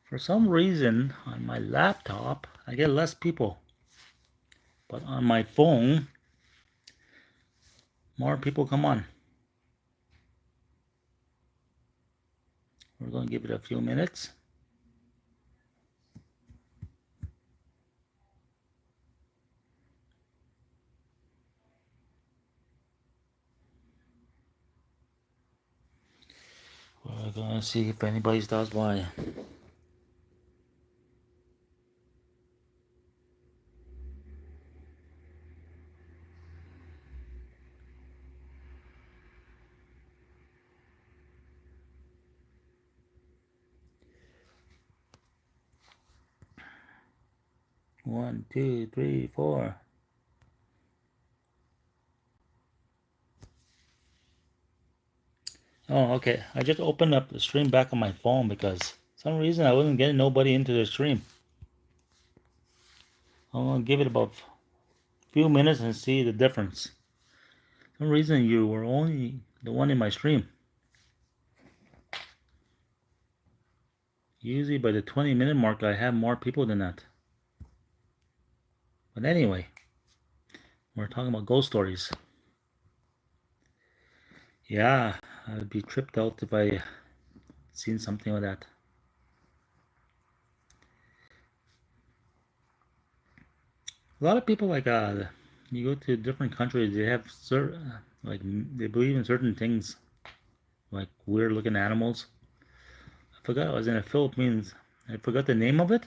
For some reason, on my laptop, I get less people. But on my phone, more people come on. We're going to give it a few minutes. We're going to see if anybody stops by. One, two, three, four. Oh, okay. I just opened up the stream back on my phone because for some reason I wasn't getting nobody into the stream. I'm gonna give it about a few minutes and see the difference. For some reason you were only the one in my stream. Usually by the 20-minute mark I have more people than that. But anyway, we're talking about ghost stories. Yeah, I'd be tripped out if I seen something like that. A lot of people like you go to different countries, they have certain like they believe in certain things, like weird looking animals. I forgot I was in the Philippines. I forgot the name of it.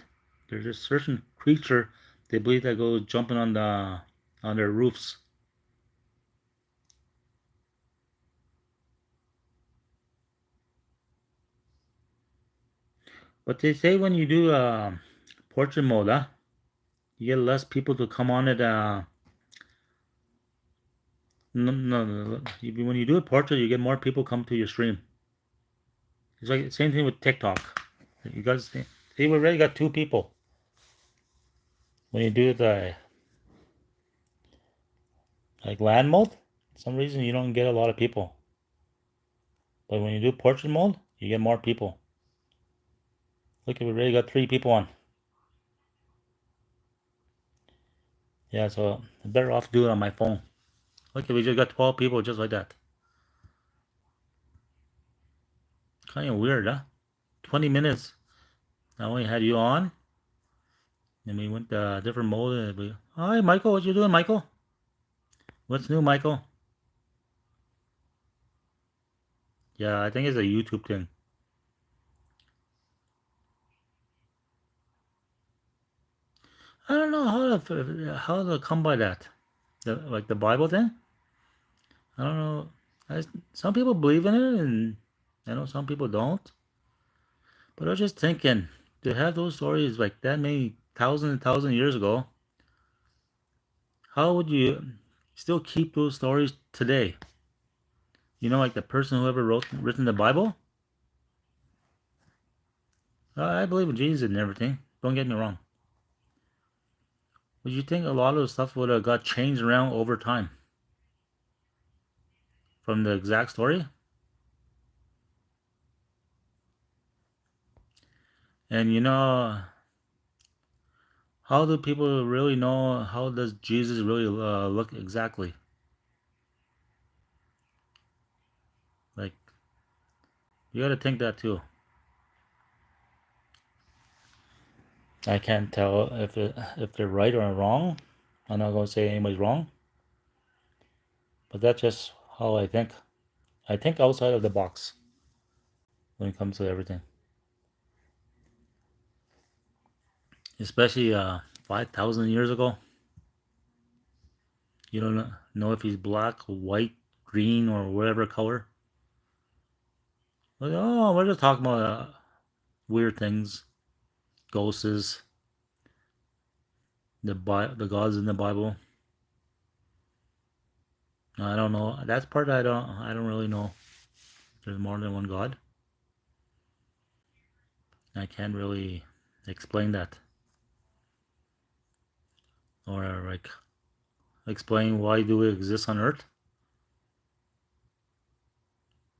There's a certain creature they believe that goes jumping on their roofs. But they say when you do portrait mode, you get less people to come on it. No, no, no. When you do a portrait, you get more people come to your stream. It's like the same thing with TikTok. You guys see, we already got 2 people. When you do the like land mode, for some reason you don't get a lot of people. But when you do portrait mode, you get more people. Look, we already got 3 people on. Yeah, so I'm better off do it on my phone. Look, we just got 12 people just like that. Kind of weird, huh? 20 minutes. I only had you on. And we went to a different mode. Hi, Michael. What you doing, Michael? What's new, Michael? Yeah, I think it's a YouTube thing. I don't know how to come by that. Like the Bible thing. I don't know. Some people believe in it, and I know some people don't. But I was just thinking to have those stories like that many thousand and thousand years ago. How would you still keep those stories today? You know, like the person who ever written the Bible. I believe in Jesus and everything. Don't get me wrong. But you think a lot of the stuff would have got changed around over time from the exact story? And you know, how do people really know? How does Jesus really look exactly? Like, you got to think that too. I can't tell if they're right or wrong. I'm not going to say anybody's wrong, but that's just how I think. I think outside of the box when it comes to everything, especially 5,000 years ago. You don't know if he's black, white, green, or whatever color. Like, oh, we're just talking about weird things, ghosts, the gods in the Bible. I don't know. That's part I don't really know. There's more than one God. I can't really explain that or like explain why do we exist on Earth.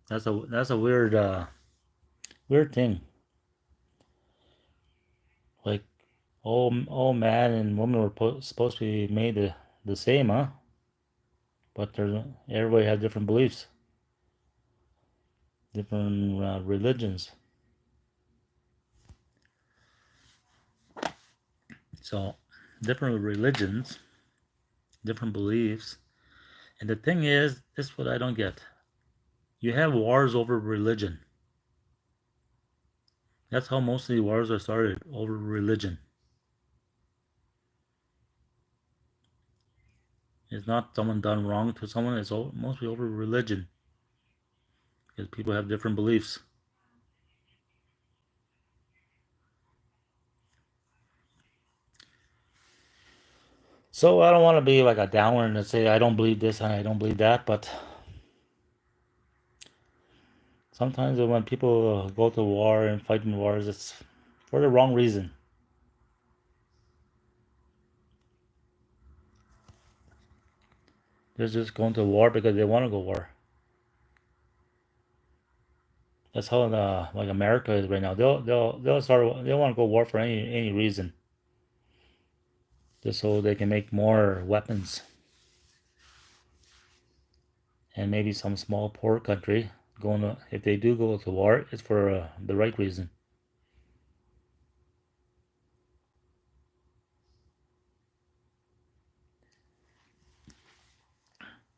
That's a weird thing. Like all man and woman were supposed to be made the same, huh? But everybody has different beliefs, different religions. So different religions, different beliefs. And the thing is, this is what I don't get. You have wars over religion. That's how most of the wars are started, over religion. It's not someone done wrong to someone, it's mostly over religion. Because people have different beliefs. So I don't want to be like a downer and say I don't believe this and I don't believe that, but sometimes when people go to war and fight in wars, it's for the wrong reason. They're just going to war because they want to go war. That's how like America is right now. They'll want to go war for any reason, just so they can make more weapons. And maybe some small poor country going to, if they do go to war, it's for the right reason.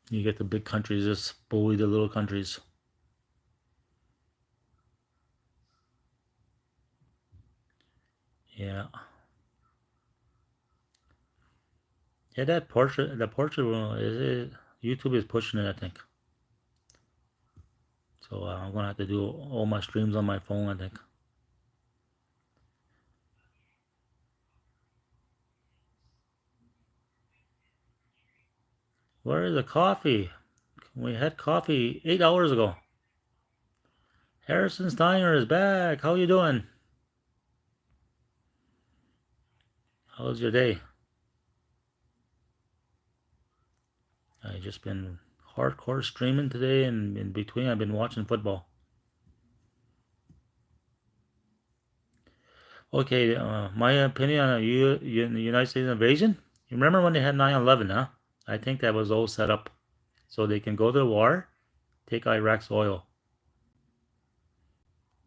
You get the big countries just bully the little countries. Yeah. Yeah, the portrait is it, YouTube is pushing it, I think. So I'm gonna have to do all my streams on my phone, I think. Where is the coffee? We had coffee 8 hours ago. Harrison Steiner is back. How you doing? How's your day? I just been hardcore streaming today, and in between I've been watching football. Okay, my opinion on the United States invasion. You remember when they had 9/11, huh? I think that was all set up so they can go to war, take Iraq's oil.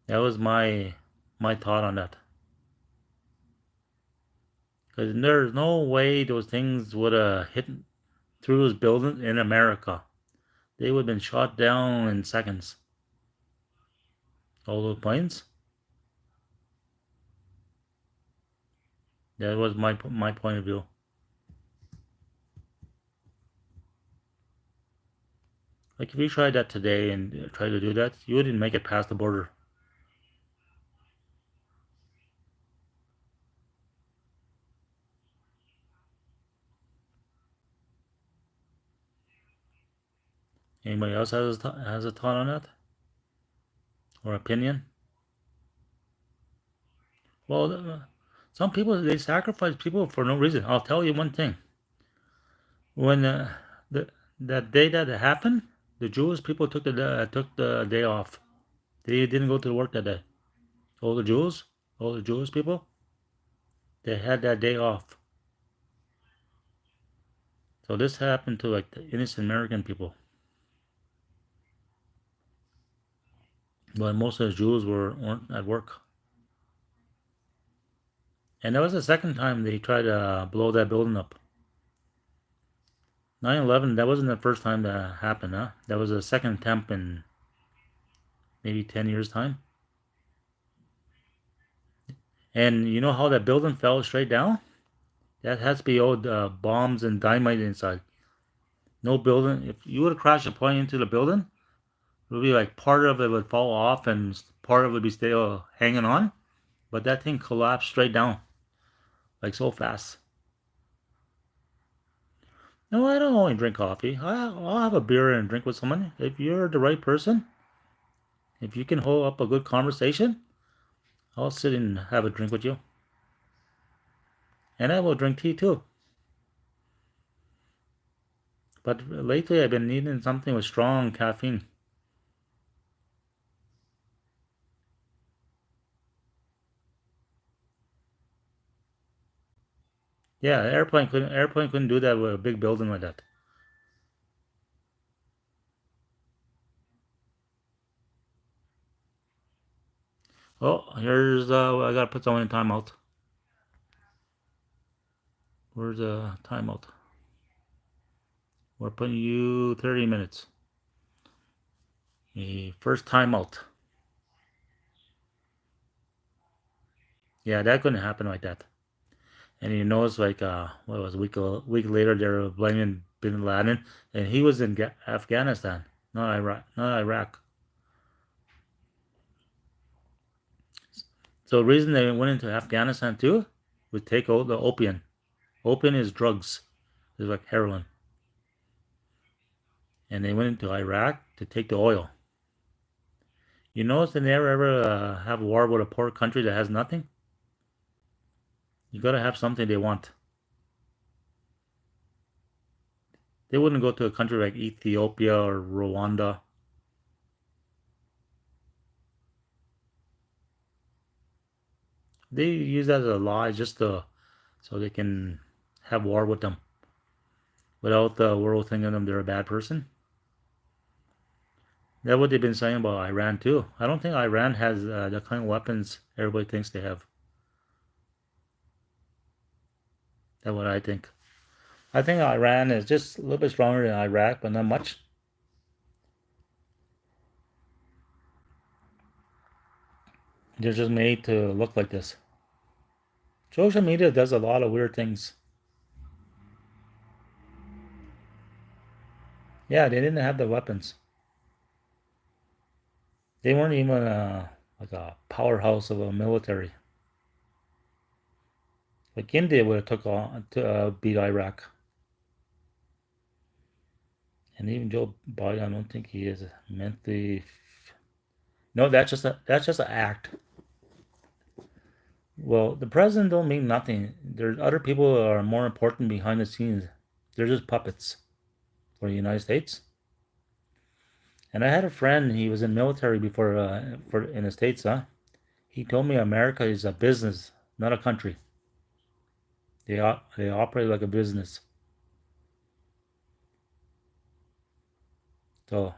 That was my thought on that. Because there's no way those things would have hit through those buildings in America. They would have been shot down in seconds. All those planes. That was my point of view. Like if you tried that today and tried to do that, you wouldn't make it past the border. Anybody else has a thought on that or opinion? Well, some people they sacrifice people for no reason. I'll tell you one thing. When the that day that it happened, the Jewish people took the day off. They didn't go to work that day. All the Jews, all the Jewish people, they had that day off. So this happened to like the innocent American people. But most of the Jews weren't at work. And that was the second time they tried to blow that building up. 9/11, that wasn't the first time that happened, huh? That was the second attempt in maybe 10 years' time. And you know how that building fell straight down? That has to be old bombs and dynamite inside. No building. If you would have crashed a plane into the building, it would be like part of it would fall off and part of it would be still hanging on. But that thing collapsed straight down, like so fast. No, I don't only drink coffee. I'll have a beer and drink with someone. If you're the right person, if you can hold up a good conversation, I'll sit and have a drink with you. And I will drink tea too. But lately I've been needing something with strong caffeine. Yeah, airplane couldn't do that with a big building like that. Oh, here's I gotta put someone in timeout. Where's the timeout? We're putting you 30 minutes. The first timeout. Yeah, that couldn't happen like that. And you notice, like, what was a week later, they were blaming Bin Laden, and he was in Afghanistan, not Iraq, not Iraq. So the reason they went into Afghanistan too was take out the opium. Opium is drugs, it's like heroin, and they went into Iraq to take the oil. You notice they never ever have war with a poor country that has nothing. You gotta have something they want. They wouldn't go to a country like Ethiopia or Rwanda. They use that as a lie just so they can have war with them without the world thinking them they're a bad person. That's what they've been saying about Iran too. I don't think Iran has the kind of weapons everybody thinks they have. That's what I think. I think Iran is just a little bit stronger than Iraq, but not much. They're just made to look like this. Social media does a lot of weird things. Yeah, they didn't have the weapons. They weren't even like a powerhouse of a military. Like India would have took on to beat Iraq, and even Joe Biden, I don't think he is mentally. No, that's just an act. Well, the president don't mean nothing. There's other people that are more important behind the scenes. They're just puppets for the United States. And I had a friend. He was in military before for in the States. He told me America is a business, not a country. They operate like a business. So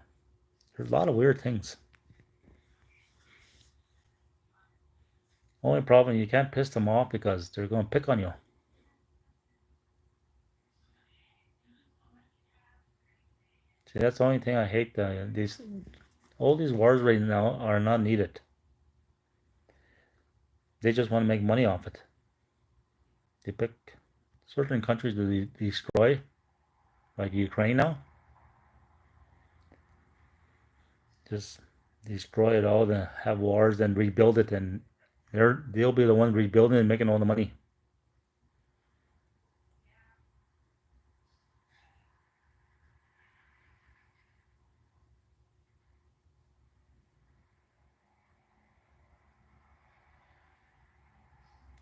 there's a lot of weird things. Only problem, you can't piss them off because they're going to pick on you. See, that's the only thing I hate. These all these wars right now are not needed. They just want to make money off it. They pick certain countries to destroy, like Ukraine now. Just destroy it all, then have wars, then rebuild it, and they'll be the ones rebuilding and making all the money.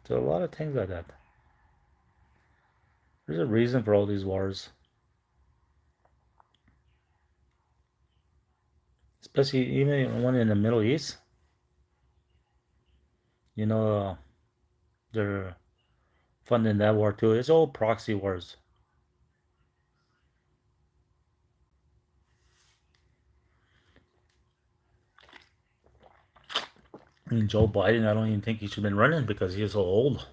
So a lot of things like that. There's a reason for all these wars, especially even one in the Middle East. You know, they're funding that war too. It's all proxy wars. I mean, Joe Biden, I don't even think he should have been running because he's so old.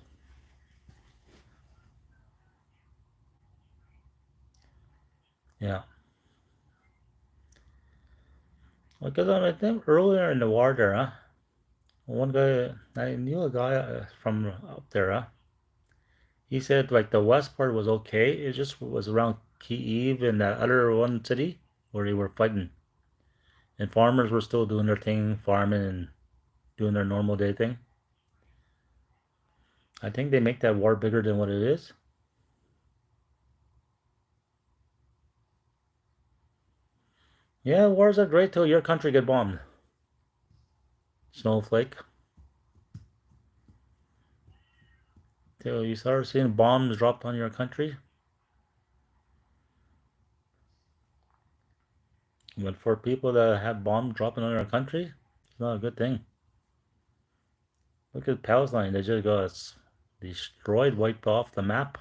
Yeah. Because I think earlier in the war there, one guy, I knew a guy from up there, he said like the west part was okay. It just was around Kiev and that other one city where they were fighting. And farmers were still doing their thing, farming and doing their normal day thing. I think they make that war bigger than what it is. Yeah, wars are great till your country get bombed. Snowflake. Till you start seeing bombs dropped on your country. But for people that have bombs dropping on your country, it's not a good thing. Look at Palestine. They just got destroyed, wiped off the map.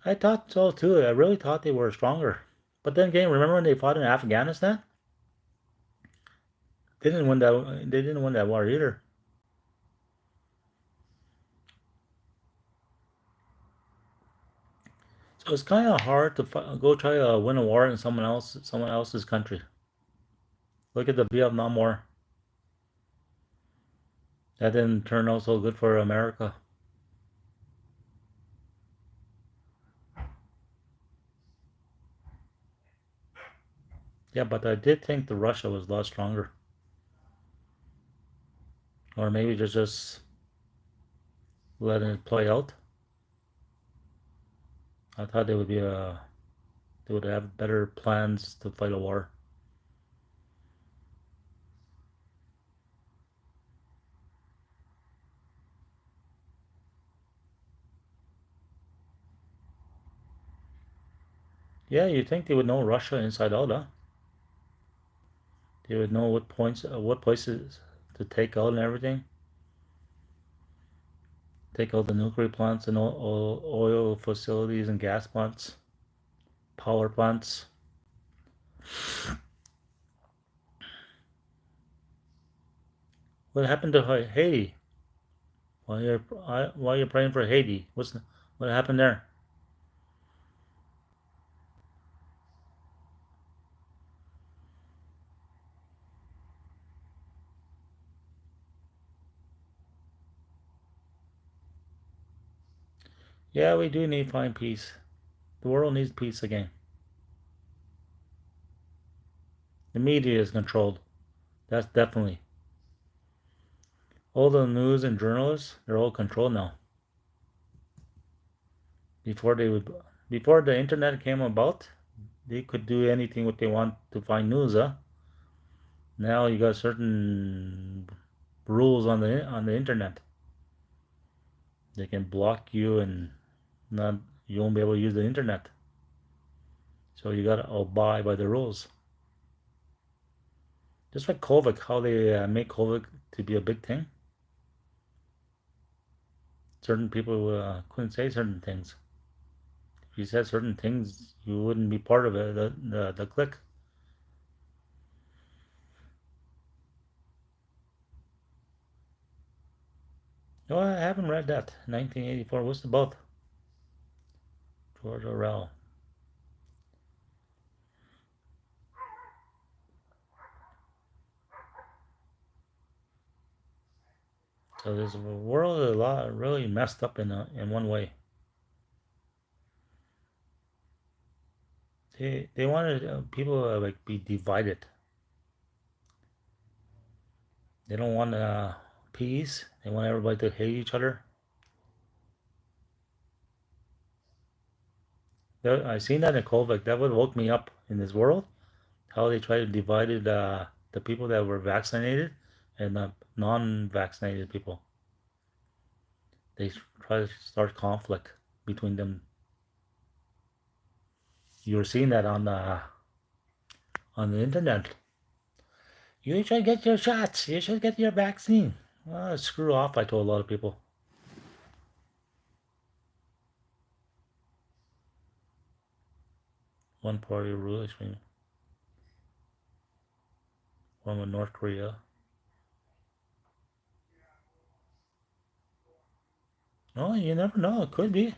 I thought so too. I really thought they were stronger. But then again, remember when they fought in Afghanistan? They didn't win that. They didn't win that war either. So it's kind of hard to go try to win a war in someone else's country. Look at the Vietnam War. That didn't turn out so good for America. Yeah, but I did think the Russia was a lot stronger. Or maybe they're just letting it play out. I thought they would have better plans to fight a war. Yeah, you think they would know Russia inside out, huh? They would know what places to take out and everything. Take out the nuclear plants and oil facilities and gas plants, power plants. What happened to Haiti? Why you're praying for Haiti? What happened there? Yeah, we do need to find peace. The world needs peace again. The media is controlled. That's definitely. All the news and journalists, they're all controlled now. Before they would, before the internet came about, they could do anything what they want to find news. Huh? Now you got certain rules on the internet. They can block you and not you won't be able to use the internet. So you gotta abide by the rules. Just like COVID, how they make COVID to be a big thing. Certain people couldn't say certain things. If you said certain things, you wouldn't be part of it. The clique. No, I haven't read that. 1984. What's the book? George Orwell. So this world is a lot really messed up in one way. They wanted people to like be divided. They don't want peace. They want everybody to hate each other. I seen that in COVID. That would woke me up in this world. How they try to divide the people that were vaccinated and the non-vaccinated people. They try to start conflict between them. You're seeing that on the internet. You should get your shots. You should get your vaccine. Well, screw off, I told a lot of people. One party rule, one with North Korea. No, you never know. It could be.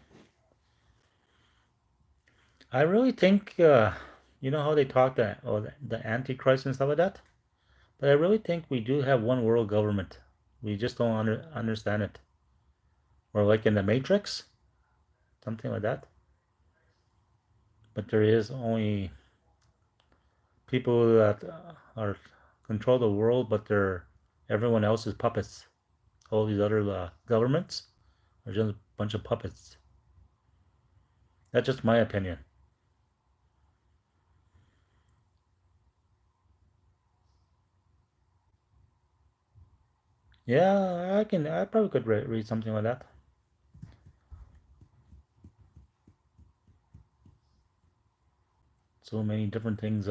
I really think, you know how they talk that, oh, the Antichrist and stuff like that? But I really think we do have one world government. We just don't understand it. Or like in the Matrix, something like that. But there is only people that are control the world, but they're everyone else is puppets. All these other governments are just a bunch of puppets. That's just my opinion. Yeah, I can. I probably could read something like that. So many different things.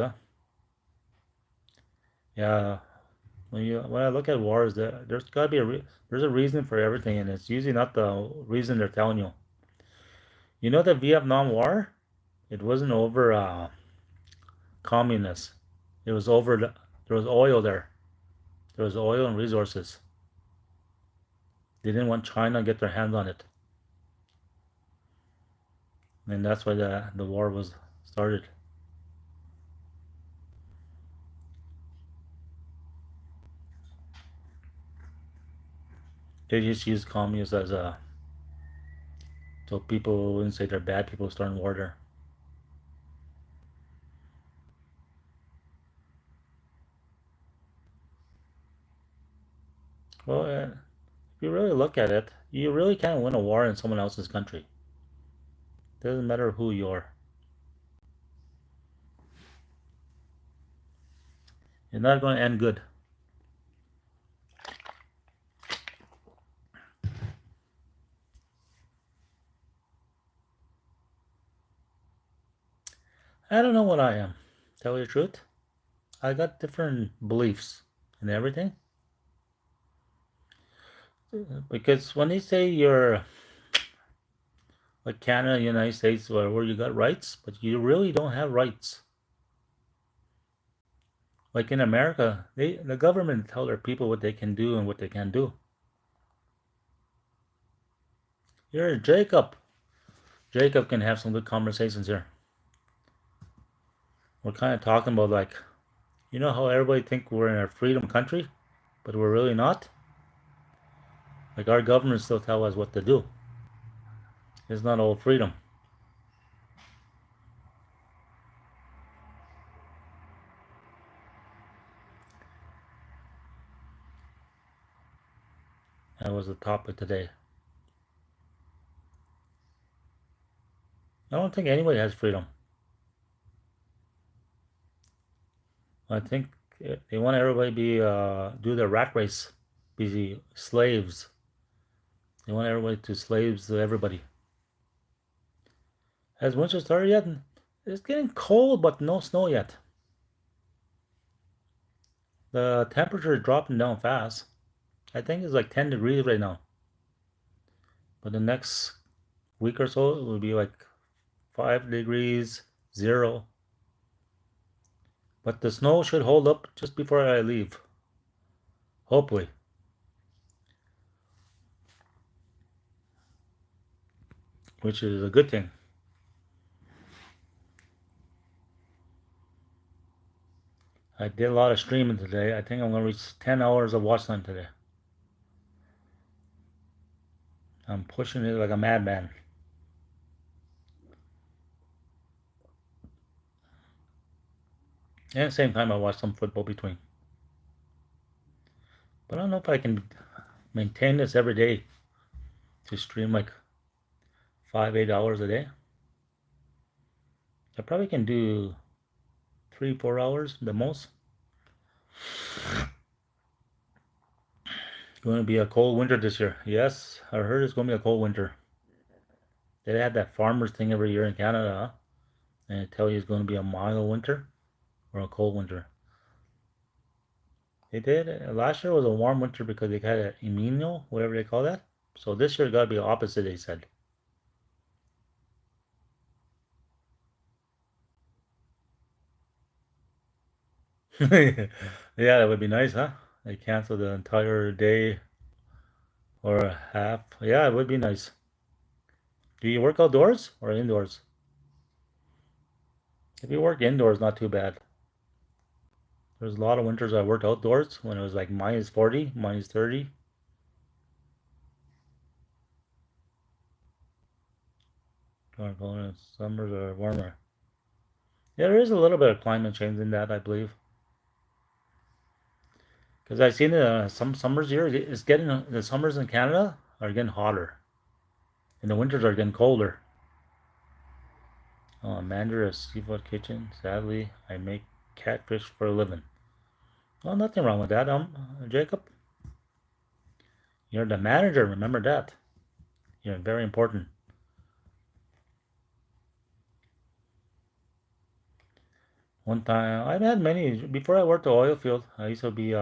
Yeah. When I look at wars, there's gotta be there's a reason for everything, and it's usually not the reason they're telling you. You know the Vietnam War? It wasn't over communists. It was over there was oil there. There was oil and resources. They didn't want China to get their hands on it, and that's why the war was started. They just used communists as a so people wouldn't say they're bad people starting war there. Well, if you really look at it, you really can't win a war in someone else's country. Doesn't matter who you are. It's not going to end good. I don't know what I am. Tell you the truth, I got different beliefs in everything. Because when they say you're like Canada, United States, where you got rights, but you really don't have rights. Like in America, the government tell their people what they can do and what they can't do. You're Jacob. Jacob can have some good conversations here. We're kind of talking about like, you know how everybody think we're in a freedom country, but we're really not. Like our government still tell us what to do. It's not all freedom. That was the topic today. I don't think anybody has freedom. I think they want everybody to be do the rat race, be slaves. They want everybody to slaves to everybody. Has winter started yet? It's getting cold, but no snow yet. The temperature is dropping down fast. I think it's like 10 degrees right now. But the next week or so, it will be like 5 degrees, zero. But the snow should hold up just before I leave. Hopefully. Which is a good thing. I did a lot of streaming today. I think I'm going to reach 10 hours of watch time today. I'm pushing it like a madman. And at the same time, I watch some football between. But I don't know if I can maintain this every day to stream like 5, 8 hours a day. I probably can do 3, 4 hours the most. It's going to be a cold winter this year. Yes, I heard it's going to be a cold winter. They had that farmers thing every year in Canada, huh? And they tell you it's going to be a mild winter or a cold winter. They did. Last year was a warm winter because they had an El Nino, whatever they call that. So this year got to be the opposite, they said. Yeah, that would be nice, huh? They cancel the entire day or a half. Yeah, it would be nice. Do you work outdoors or indoors? If you work indoors, not too bad. There's a lot of winters I worked outdoors when it was like minus 40, minus 30. Summers are warmer. Yeah, there is a little bit of climate change in that, I believe. Because I've seen some summers here, it's getting the summers in Canada are getting hotter, and the winters are getting colder. Oh, Mandarin Seafood Kitchen. Sadly, I make catfish for a living. Well, nothing wrong with that, Jacob. You're the manager. Remember that. You're very important. One time, I've had many. Before I worked the oil field, I used to be.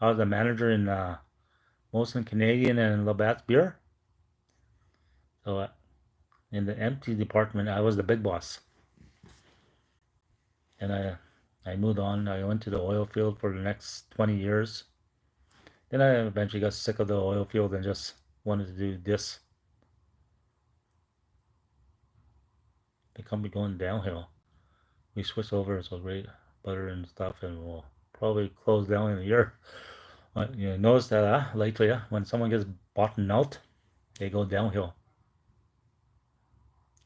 I was a manager in Molson Canadian and Labatt's Beer. So in the empty department. I was the big boss, and I moved on. I went to the oil field for the next 20 years. Then I eventually got sick of the oil field and just wanted to do this. The company going downhill. We switched over, so great butter and stuff, and we'll probably close down in a year. But you notice that lately, when someone gets bought out, they go downhill.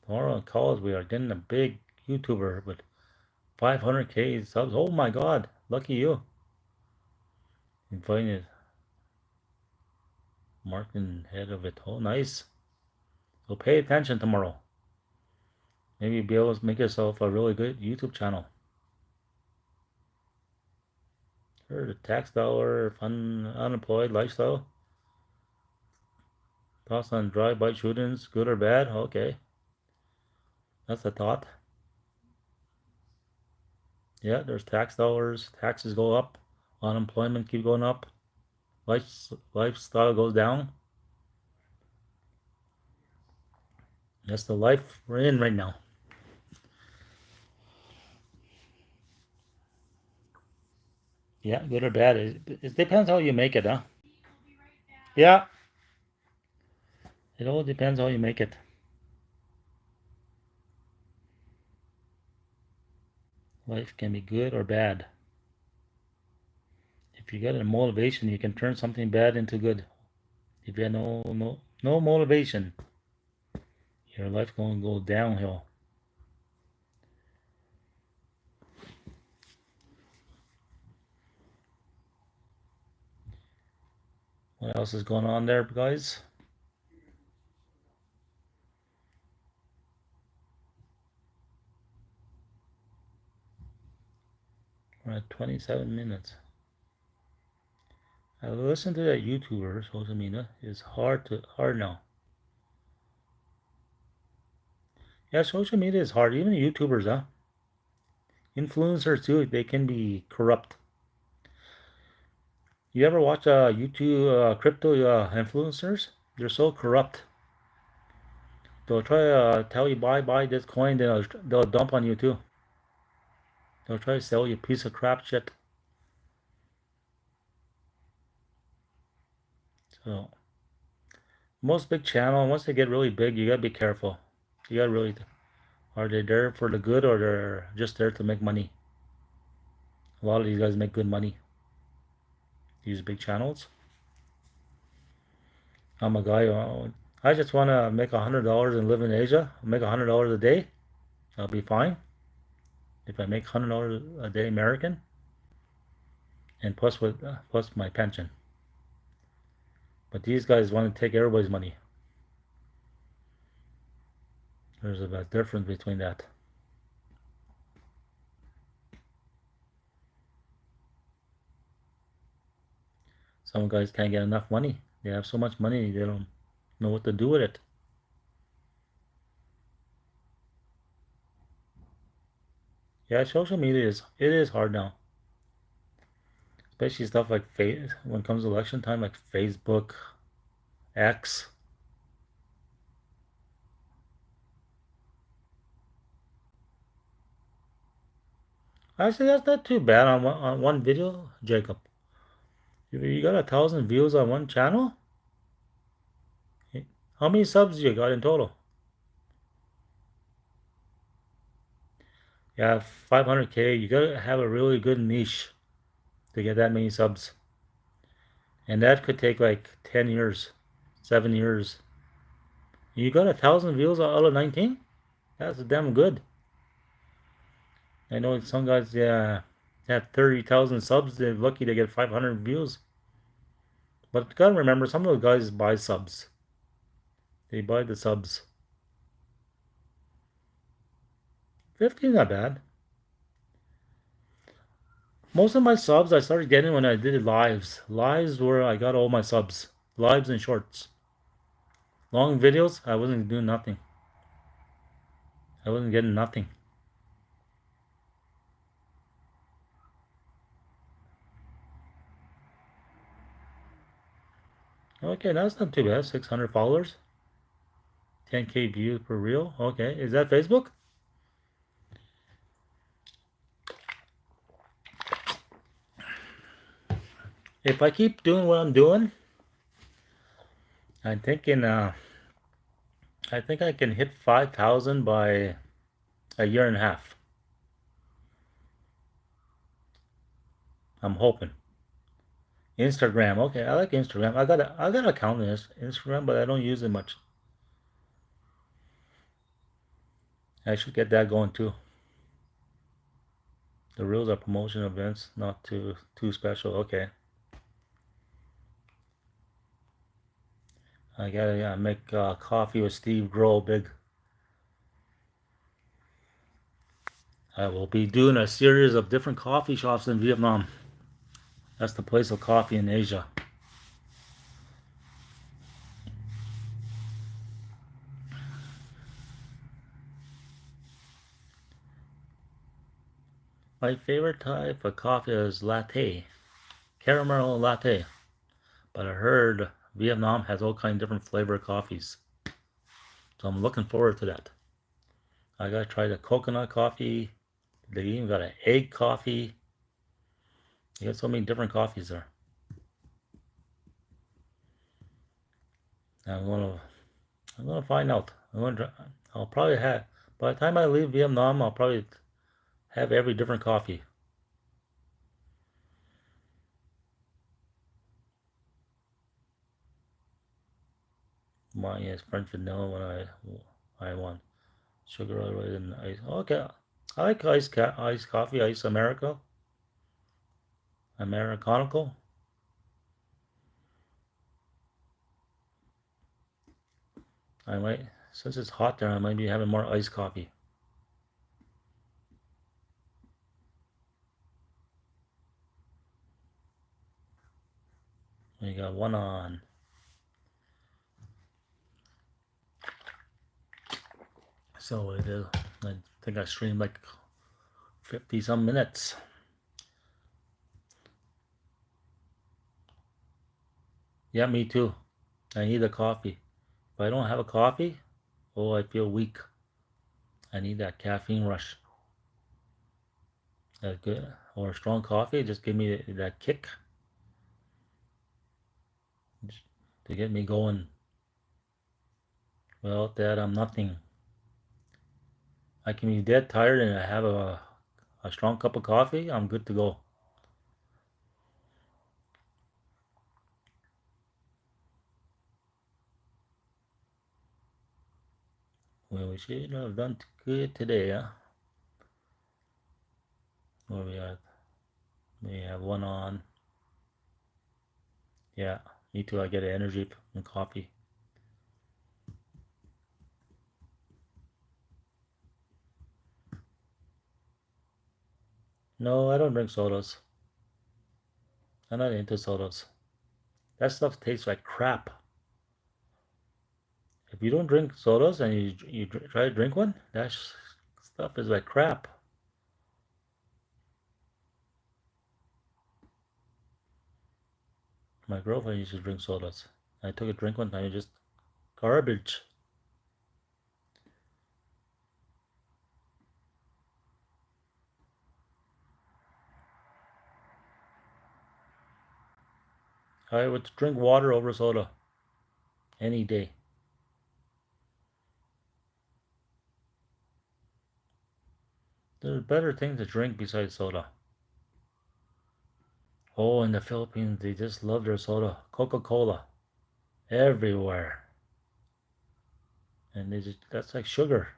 Tomorrow in college, we are getting a big YouTuber with 500K subs. Oh my God, lucky you. Invited marketing head of it. Oh, nice. So pay attention tomorrow. Maybe you'll be able to make yourself a really good YouTube channel. Sure, the tax dollar, fun, unemployed lifestyle. Thoughts on drive-by shootings, good or bad? Okay, that's a thought. Yeah, there's tax dollars. Taxes go up. Unemployment keep going up. Lifestyle goes down. That's the life we're in right now. Yeah, good or bad. It depends how you make it, huh? Yeah, it all depends how you make it. Life can be good or bad. If you get a motivation, you can turn something bad into good. If you have no motivation, your life gonna go downhill. What else is going on there, guys? We're at 27 minutes. I listen to that YouTuber. Social media is hard now. Yeah, social media is hard. Even YouTubers, huh? Influencers too. They can be corrupt. You ever watch YouTube crypto influencers? They're so corrupt. They'll try to tell you buy this coin, then they'll dump on you too. They'll try to sell you a piece of crap shit. So most big channel, once they get really big, you gotta be careful. You gotta really, are they there for the good or they're just there to make money? A lot of these guys make good money. These big channels. I'm a guy. I just want to make $100 and live in Asia. Make $100 a day. I'll be fine if I make $100 a day American, and plus my pension. But these guys want to take everybody's money. There's a difference between that. Some guys can't get enough money. They have so much money they don't know what to do with it. Yeah, social media is hard now, especially stuff like when it comes to election time, like Facebook, X. Actually, that's not too bad on one video, Jacob. You got 1,000 views on one channel? How many subs you got in total? Yeah, 500K. You gotta have a really good niche to get that many subs. And that could take like 10 years, 7 years. You got 1,000 views out of 19? That's damn good. I know some guys, yeah, have 30,000 subs. They're lucky to get 500 views. But you gotta remember, some of those guys buy subs. They buy the subs. 50 is not bad. Most of my subs I started getting when I did lives. Lives where I got all my subs. Lives and shorts. Long videos, I wasn't doing nothing. I wasn't getting nothing. Okay, that's not too bad. 600 followers. 10K views per reel. Okay, is that Facebook? If I keep doing what I'm doing, I'm thinking. I think I can hit 5,000 by a year and a half. I'm hoping. Instagram. Okay, I like Instagram. I got an account in Instagram, but I don't use it much. I should get that going too. The reels are promotion events, not too special. Okay. I gotta make coffee with Steve Grow big. I will be doing a series of different coffee shops in Vietnam. That's the place of coffee in Asia. My favorite type of coffee is latte, caramel latte. But I heard Vietnam has all kinds of different flavor coffees. So I'm looking forward to that. I gotta try the coconut coffee. They even got an egg coffee. You got so many different coffees there. I'm gonna I'm gonna find out. I'll probably have by the time I leave Vietnam, I'll probably have every different coffee. Mine is French vanilla when I want sugar all the way in ice. Okay, I like iced coffee, ice Americano. I might since it's hot there, I might be having more iced coffee. We got one on. So it is. I think I streamed like 50 some minutes. Yeah, me too. I need a coffee. If I don't have a coffee, oh, I feel weak. I need that caffeine rush. That good or strong coffee, just give me that kick to get me going. Without that, I'm nothing. I can be dead tired and I have a strong cup of coffee, I'm good to go. Well, we should have done good today, huh? Where we at? We have one on. Yeah, me too. I get energy from coffee. No, I don't drink sodas. I'm not into sodas. That stuff tastes like crap. If you don't drink sodas and you try to drink one, that stuff is like crap. My girlfriend used to drink sodas. I took a drink one time, it just garbage. I would drink water over soda any day. There's better things to drink besides soda. Oh, in the Philippines, they just love their soda. Coca-Cola. Everywhere. And that's like sugar.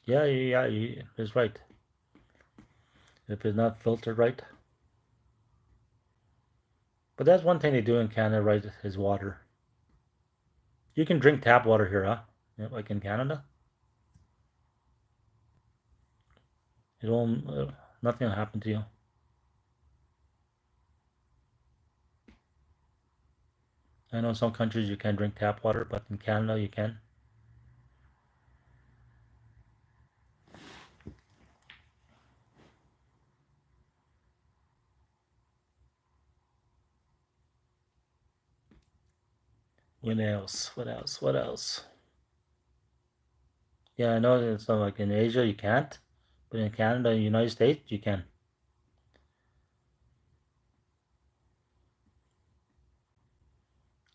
Yeah, it's right. If it's not filtered right. But that's one thing they do in Canada, right, is water. You can drink tap water here, huh? Yeah, like in Canada. It won't, nothing will happen to you. I know some countries you can't drink tap water, but in Canada you can. What else? What else? What else? Yeah, I know it's not like in Asia you can't, but in Canada and United States you can.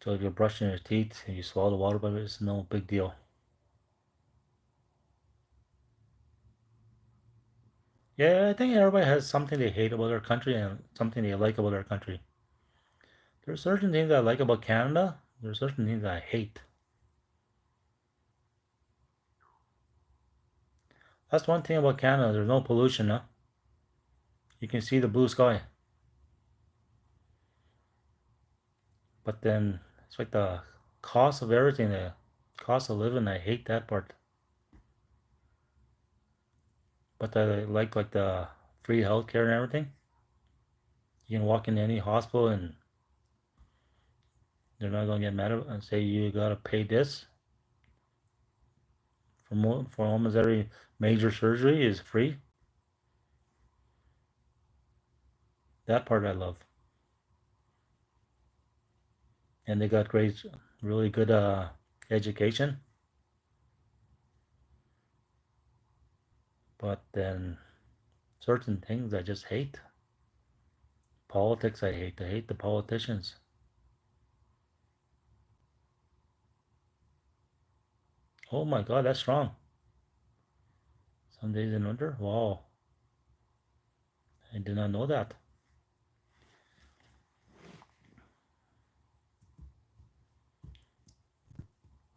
So if you're brushing your teeth and you swallow the water bottle, it's no big deal. Yeah, I think everybody has something they hate about their country and something they like about their country. There are certain things I like about Canada. There are certain things I hate. That's one thing about Canada. There's no pollution, huh? You can see the blue sky. But then it's like the cost of everything, the cost of living. I hate that part. But I like the free healthcare and everything. You can walk into any hospital and they're not gonna get mad and say you gotta pay this for almost every major surgery is free. That part I love, and they got great, really good education. But then certain things I just hate. Politics I hate. I hate the politicians. Oh my God, that's strong. Some days in winter. Wow, I did not know that.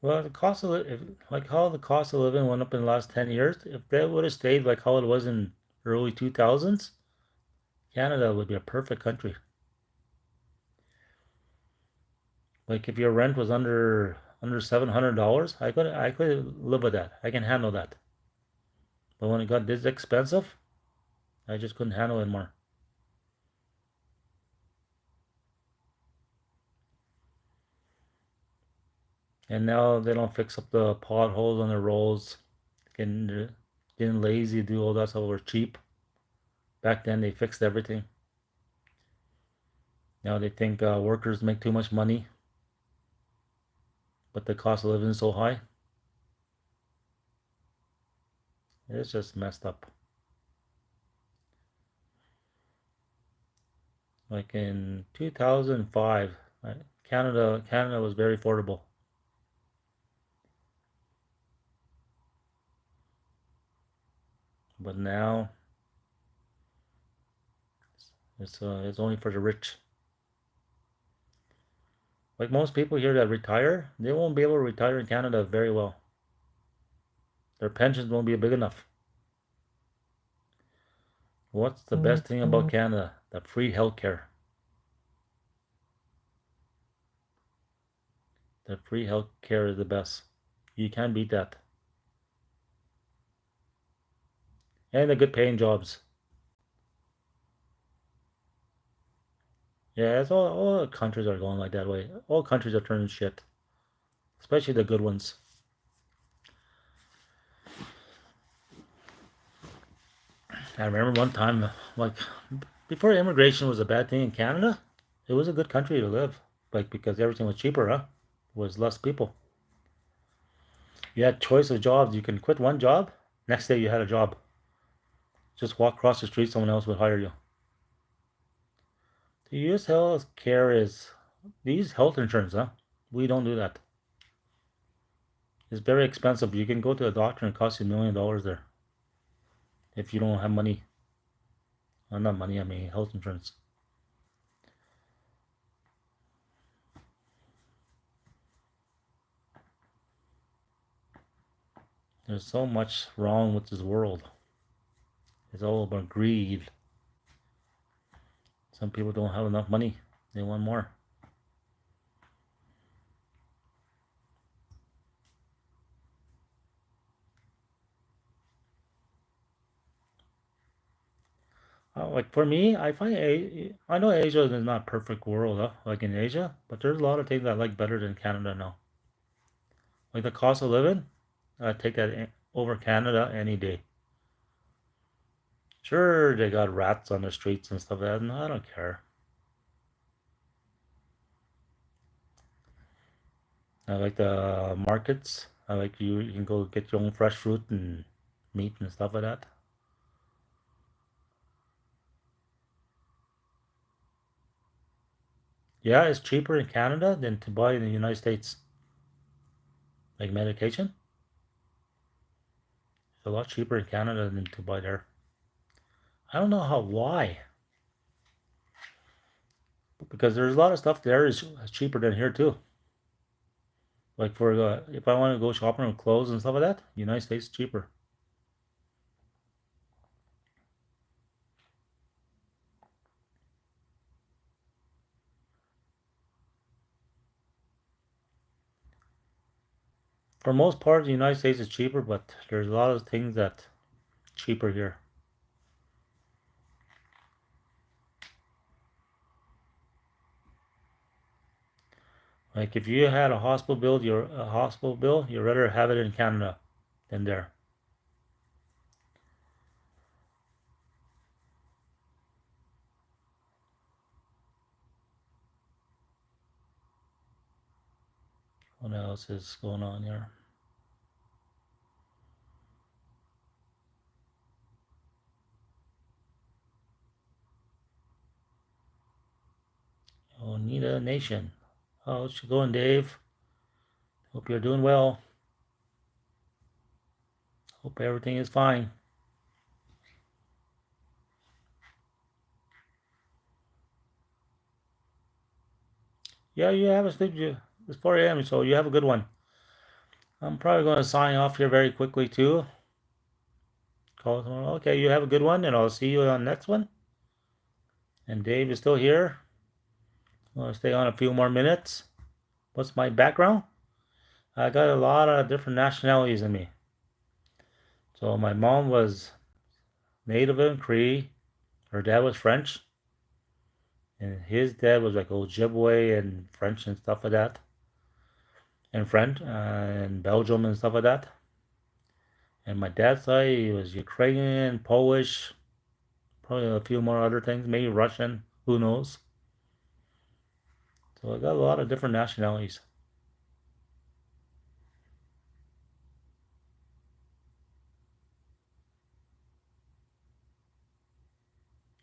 Well, the cost of like how the cost of living went up in the last 10 years. If that would have stayed like how it was in early 2000s, Canada would be a perfect country. Like if your rent was under $700, I could live with that. I can handle that. But when it got this expensive, I just couldn't handle it more. And now they don't fix up the potholes on the roads. Getting lazy, do all that stuff. We're cheap. Back then they fixed everything. Now they think workers make too much money, but the cost of living is so high. It's just messed up. Like in 2005, Canada was very affordable, but now it's only for the rich. Like most people here that retire, they won't be able to retire in Canada very well. Their pensions won't be big enough. What's the best thing about Canada? The free healthcare. The free healthcare is the best. You can't beat that. And the good paying jobs. Yeah, it's all countries are going like that way. All countries are turning shit, especially the good ones. I remember one time, like before immigration was a bad thing in Canada, it was a good country to live. Like because everything was cheaper, huh? Was less people. You had choice of jobs. You can quit one job, next day you had a job. Just walk across the street, someone else would hire you. The U.S. health care is these health insurance, huh? We don't do that. It's very expensive. You can go to a doctor and it costs you $1 million there if you don't have money. Not money, I mean health insurance. There's so much wrong with this world. It's all about greed. Some people don't have enough money. They want more. Like for me, I know Asia is not a perfect world, huh? Like in Asia, but there's a lot of things I like better than Canada now. Like the cost of living, I take that over Canada any day. Sure, they got rats on the streets and stuff like that, and I don't care. I like the markets. I like you can go get your own fresh fruit and meat and stuff like that. Yeah, it's cheaper in Canada than to buy in the United States. Like medication, it's a lot cheaper in Canada than to buy there. I don't know why, because there's a lot of stuff there is cheaper than here too. Like for if I want to go shopping with clothes and stuff like that, United States is cheaper. For most part, the United States is cheaper, but there's a lot of things that cheaper here. Like if you had a hospital bill, you'd rather have it in Canada than there. What else is going on here? Oneida Nation. How's it going, Dave? Hope you're doing well. Hope everything is fine. Yeah, you have a sleep. It's 4 a.m., so you have a good one. I'm probably going to sign off here very quickly too. Call tomorrow. Okay, you have a good one, and I'll see you on the next one. And Dave is still here. I'm going to stay on a few more minutes. What's my background? I got a lot of different nationalities in me. So my mom was Native and Cree. Her dad was French, and his dad was like Ojibwe and French and stuff like that, and French and Belgium and stuff like that. And my dad's side, he was Ukrainian, Polish, probably a few more other things, maybe Russian, who knows. So I got a lot of different nationalities.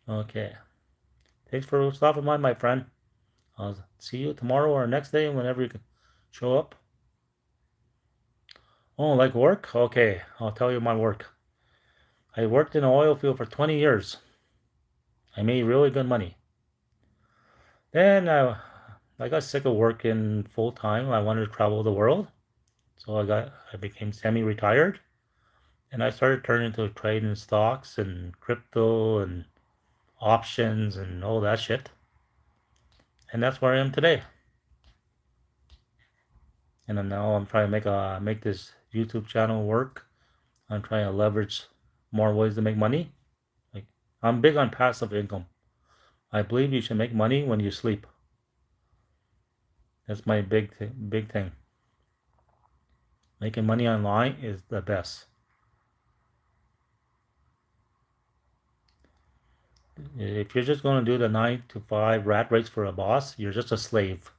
Okay. Thanks for stopping by, my friend. I'll see you tomorrow or next day whenever you can show up. Oh, like work? Okay, I'll tell you my work. I worked in the oil field for 20 years. I made really good money. Then I got sick of working full time. I wanted to travel the world. So I became semi-retired and I started turning to trading stocks and crypto and options and all that shit. And that's where I am today. And then now I'm trying to make this YouTube channel work. I'm trying to leverage more ways to make money. Like I'm big on passive income. I believe you should make money when you sleep. That's my big thing. Making money online is the best. If you're just going to do the 9 to 5 rat race for a boss, you're just a slave.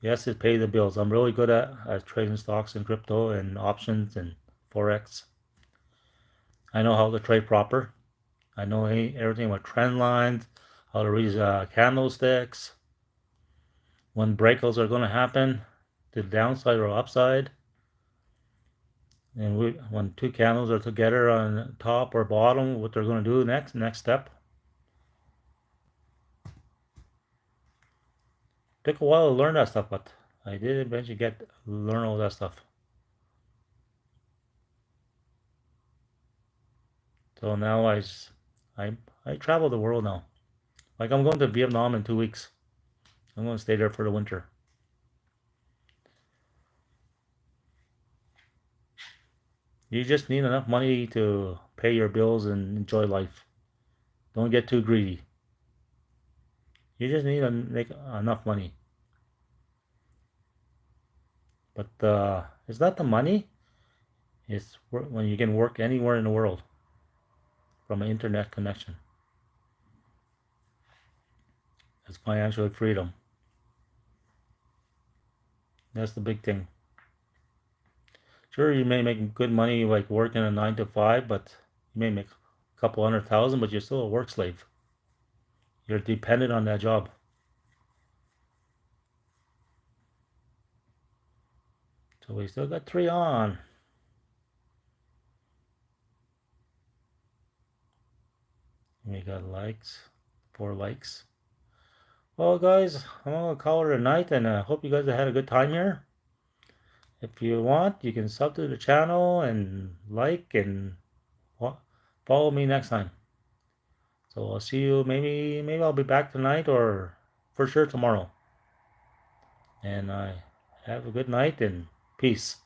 Yes, it pays the bills. I'm really good at trading stocks and crypto and options and forex. I know how to trade proper. I know everything about trend lines, how to read candlesticks, when breakouts are going to happen, the downside or upside, and when two candles are together on top or bottom, what they're going to do next step. Took a while to learn that stuff, but I did eventually learn all that stuff. So now I I travel the world now. Like I'm going to Vietnam in 2 weeks. I'm going to stay there for the winter. You just need enough money to pay your bills and enjoy life. Don't get too greedy. You just need to make enough money. But it's not the money. It's when you can work anywhere in the world from an internet connection. It's financial freedom. That's the big thing. Sure, you may make good money like working a 9 to 5, but you may make a couple 100,000, but you're still a work slave. You're dependent on that job. So we still got 3 on. We got likes, 4 likes. Well, guys, I'm gonna call it a night, and I hope you guys have had a good time here. If you want, you can sub to the channel and like and follow me next time. So I'll see you. Maybe I'll be back tonight or for sure tomorrow. And have a good night and peace.